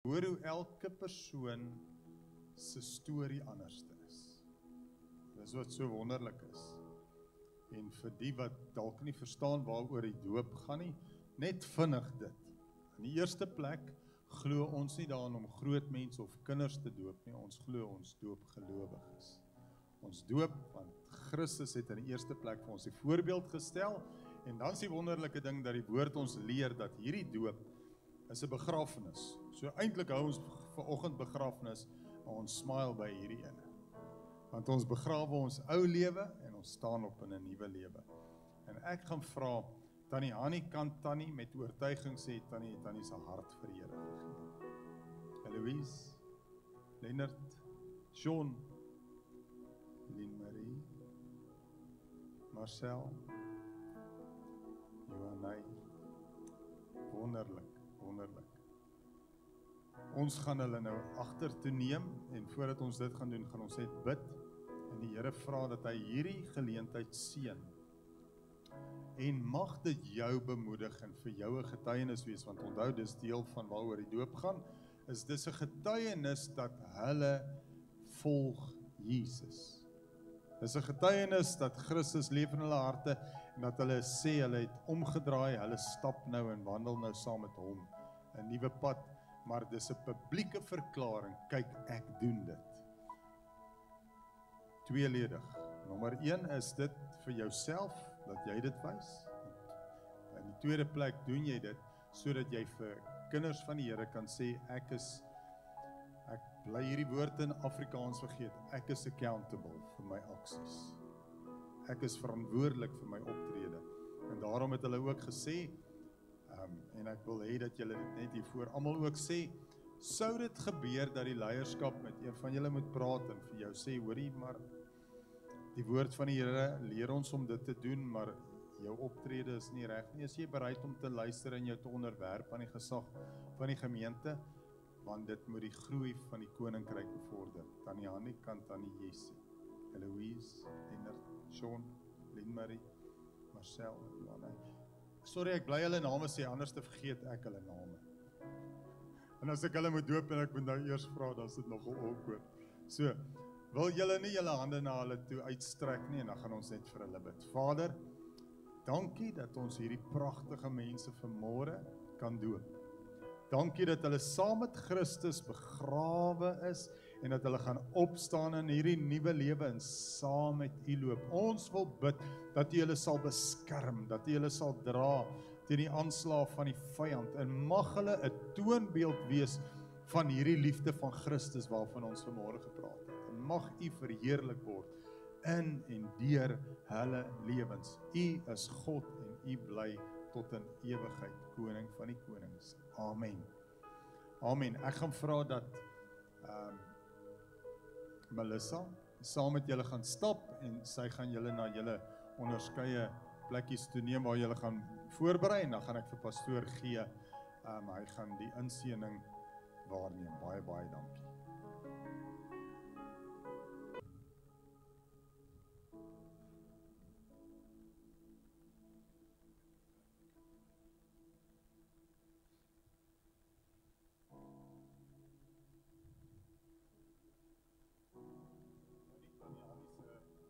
Hoor hoe elke persoon se storie anders is. Dis wat so wonderlik is. En vir die wat dalk nie verstaan waaroor die doop gaan nie, net vinnig dit. In die eerste plek glo ons nie daaraan om groot mense of kinders te doop nie, ons glo ons doop gelowiges. Ons doop, want Christus het in die eerste plek vir ons die voorbeeld gestel, en dan is die wonderlike ding dat die woord ons leer dat hierdie doop is 'n begrafnis. So eintlik hou ons vanoggend begrafnis, maar ons smile by hierdie ene. Want ons begrawe ons ou lewe en ons staan op in 'n nuwe lewe. En ek gaan vra, Tannie Hannie, kan Tannie met oortuiging sê, Tannie se hart vir die Here gegee. Eloise, Leonard, Sean, Lynn-Marie, Marcel, Johanay, wonderlik, wonderlik. Ons gaan hulle nou agtertoe neem, en voordat ons dit gaan doen, gaan ons net bid, en die Here vra dat hy hierdie geleentheid seën. En mag dit jou bemoedig en vir jou 'n getuienis wees, want onthou, dis deel van waaroor die doop gaan, is dis 'n getuienis dat hulle volg Jesus. Dis 'n getuienis dat Christus leef in hulle harte, en dat hulle sê, hulle het omgedraai, hulle stap nou en wandel nou saam met hom, 'n nuwe pad, maar dis 'n publieke verklaring, kyk, ek doen dit. Tweeledig. Nommer 1 is dit vir jouself, dat jy dit wys. In die tweede plek doen jy dit, sodat jy vir kinders van die Here kan sê, ek bly hierdie woord in Afrikaans vergeet, ek is accountable vir my aksies. Ek is verantwoordelik vir my optrede. En daarom het hulle ook gesê, en ek wil hê dat julle dit net hiervoor almal ook sê, sou dit gebeur dat die leierskap met een van julle moet praat en vir jou sê, hoorie, maar die woord van die Here leer ons om dit te doen, maar jou optrede is nie reg nie. Is jy bereid om te luister en jou te onderwerp aan die gesag van die gemeente? Want dit moet die groei van die koninkryk bevorder. Tannie Hannie, kan Tannie Jessie, Eloise, Leonard, Sean, Lynn-Marie, Marcel, Johanay. Sorry, ek bly hulle name sê, anders te vergeet ek hulle name. En as ek hulle moet doop en ek moet nou eers vra, dan is dit nogal awkward. So, wil julle nie julle hande na hulle toe uitstrek nie, en dan gaan ons net vir hulle bid. Vader, dankie dat ons hierdie pragtige mense vanmôre kan doop. Dankie dat hulle saam met Christus begrawe is, en dat hulle gaan opstaan in hierdie nuwe lewe en saam met U loop. Ons wil bid dat U hulle sal beskerm, dat U hulle sal dra teen die aanslag van die vyand, en mag hulle 'n toonbeeld wees van hierdie liefde van Christus waarvan ons vanmôre gepraat het. En mag U verheerlik word in en deur hulle lewens. U is God en U bly tot in ewigheid, koning van die konings. Amen. Amen. Ek gaan vra dat Melissa saam met julle gaan stap, en sy gaan julle na julle onderskeie plekkies toe neem waar julle gaan voorberei, en dan gaan ek vir pastoor gee, hy gaan die inseëning waarneem. Baie, baie dankie.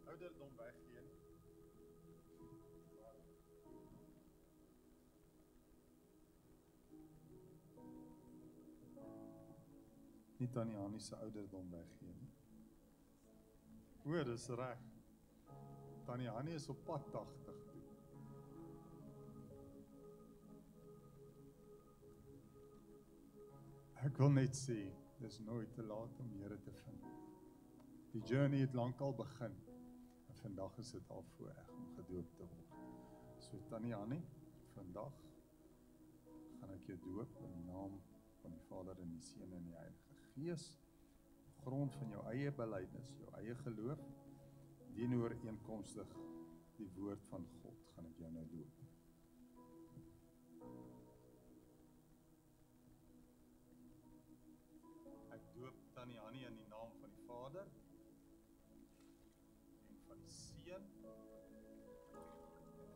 Ouderdom weggee. Nie Tannie Hannie se ouderdom weggee nie. O, dis reg. Tannie Hannie is op pad 80 toe. Ek wil net sê, dis nooit te laat om Here te vind. Die journey het lankal begin. Vandag is dit al voorreg om gedoop te word. So Tannie Hannie, vandag gaan ek jou doop in die naam van die Vader en die Seun en die Heilige Gees, op grond van jou eie belydenis, jou eie geloof, dienooreenkomstig die woord van God, gaan ek jou nou doop. Ek doop Tannie Hannie in die naam van die Vader en van die Seun en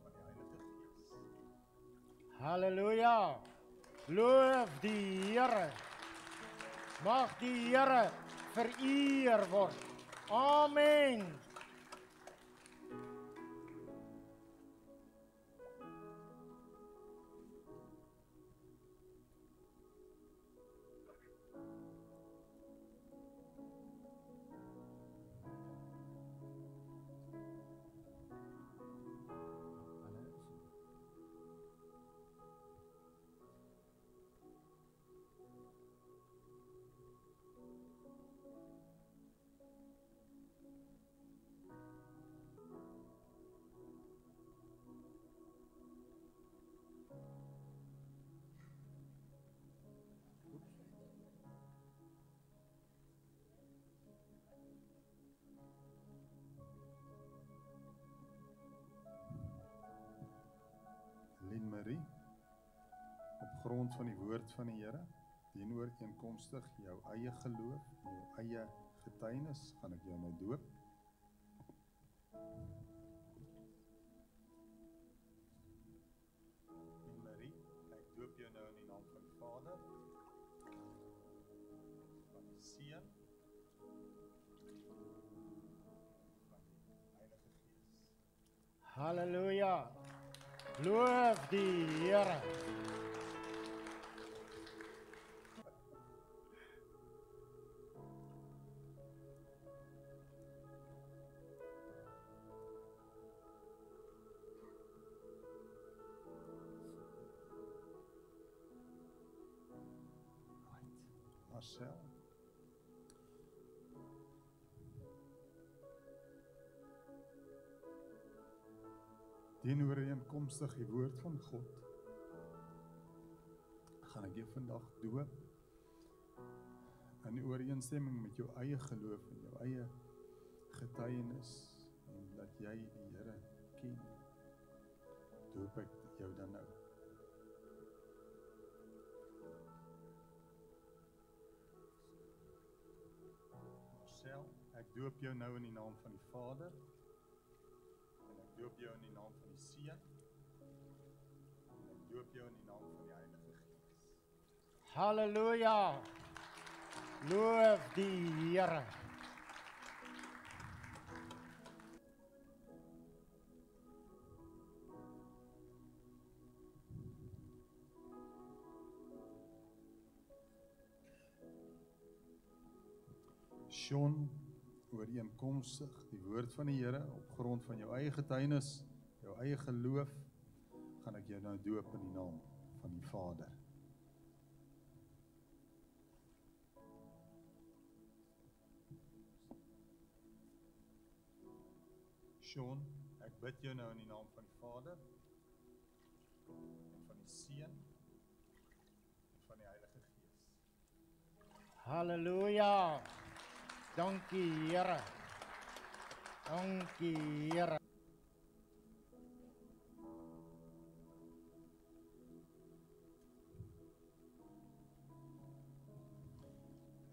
van die Heilige Gees. Halleluja! Loof die Here! Mag die Here vereer word. Amen. Lien Marie, op grond van die woord van die Here, teenooreenkomstig jou eie geloof, jou eie getuienis, gaan ek jou nou doop. Lien Marie, ek doop jou nou in die naam van die Vader, van die Seun, van die Heilige Gees. Halleluja. Loof die Here. Marcel. Teenooreenkomstig die woord van God, gaan ek jou vandag doop in ooreenstemming met jou eie geloof en jou eie getuienis en dat jy die Here ken. Doop ek jou dan nou. Marcel, ek doop jou nou in die naam van die Vader en ek doop jou in die naam van die Seun en ek doop jou in die naam van die Heilige Gees. Halleluja. Loof die Here. Sean, ooreenkomstig die woord van die Here, op grond van jou eie getuienis, jou eie geloof, gaan ek jou nou doop in die naam van die Vader. Sean, ek bid jou nou in die naam van die Vader, en van die Seun, en van die Heilige Gees. Halleluja. Dankie Here. Dankie Here.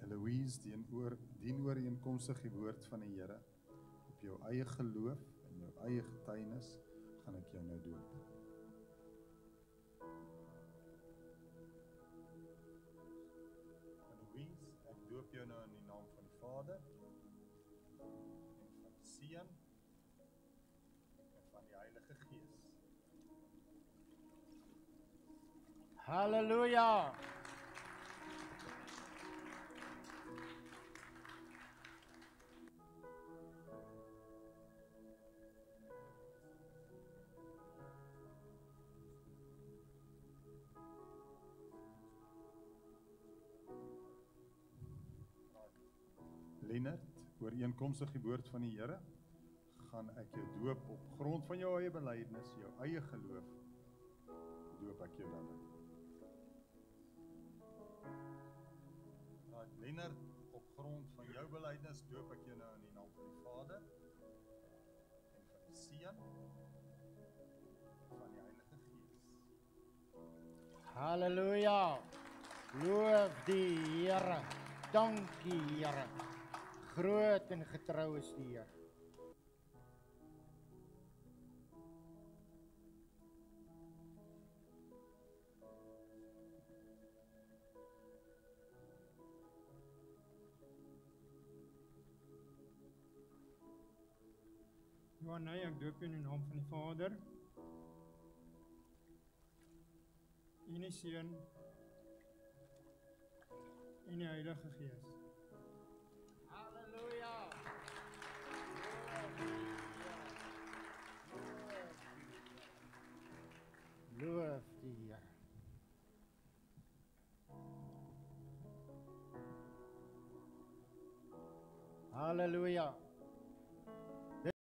Eloise, dienooreenkomstig die woord van die Here, op jou eie geloof en jou eie getuienis, gaan ek jou nou doop. Eloise, ek doop jou nou in die naam van die Vader, en van die Seun, en van die Heilige Gees. Halleluja. Lennard, ooreenkomstig die woord van die Here, gaan ek jou doop op grond van jou eie belydenis, jou eie geloof, doop ek jou dan. Lennard, op grond van jou belydenis, doop ek jou nou in die naam van die Vader, en van die Seun, en van die Heilige Gees. Halleluja. Loof die Here. Dankie Here. Groot en getrou is die Here. Johanna, ek doop in die naam van die Vader, en die Seun, en die Heilige Gees. Halleluja. Loof die Here. Halleluja.